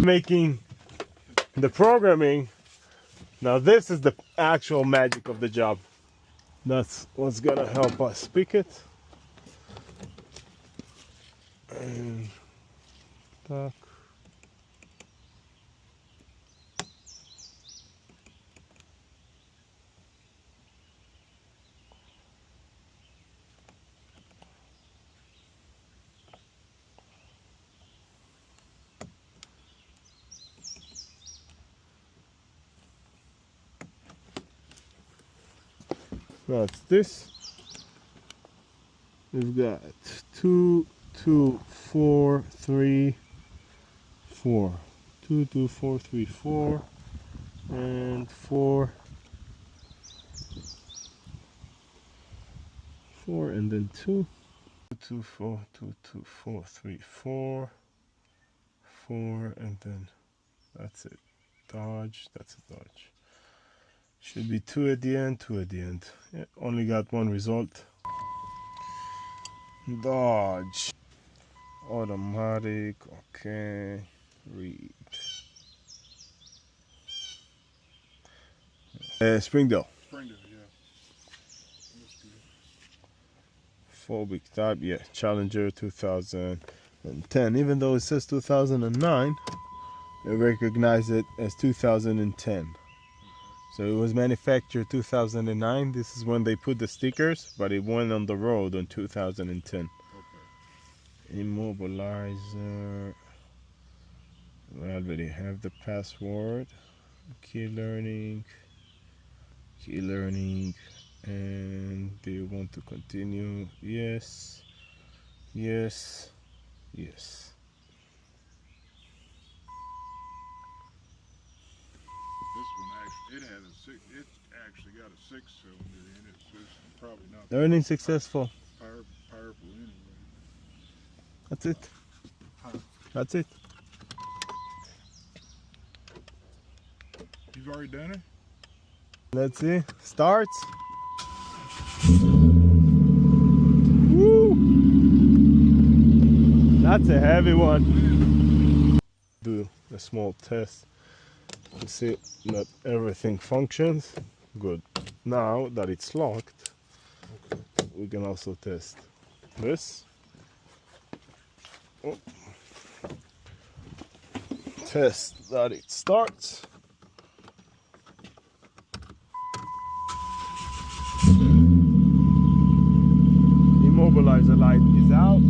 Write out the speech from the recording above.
making the programming. Now this is the actual magic of the job. That's what's gonna help us pick it. And так. That's this. We've got 2, 2, 4, 3, 4. 2, 2, 4, 3, 4, and 4, 4, and then 2. 2, 4, 2, 2, 4, 3, 4, 4, and then that's it. Dodge, that's a dodge. Should be 2 at the end, 2 at the end. Yeah, only got one result. Dodge. Automatic, okay. Read. Springdale. Springdale, yeah. Phobic type, yeah. Challenger 2010. Even though it says 2009, they recognize it as 2010. So it was manufactured 2009. This is when they put the stickers, but it went on the road in 2010. Okay. Immobilizer. We already have the password. Key learning. Key learning. And do you want to continue? Yes. Yes. Yes. This one actually, it has a six. It actually got a 6-cylinder in it, so it's probably not Learning successful. Powerful anyway. That's it. That's it. You've already done it? Let's see. Starts. Woo! That's a heavy one. Do a small test to see that everything functions. Good. Now that it's locked, we can also test this. Oh. Test that it starts. Immobilizer light is out.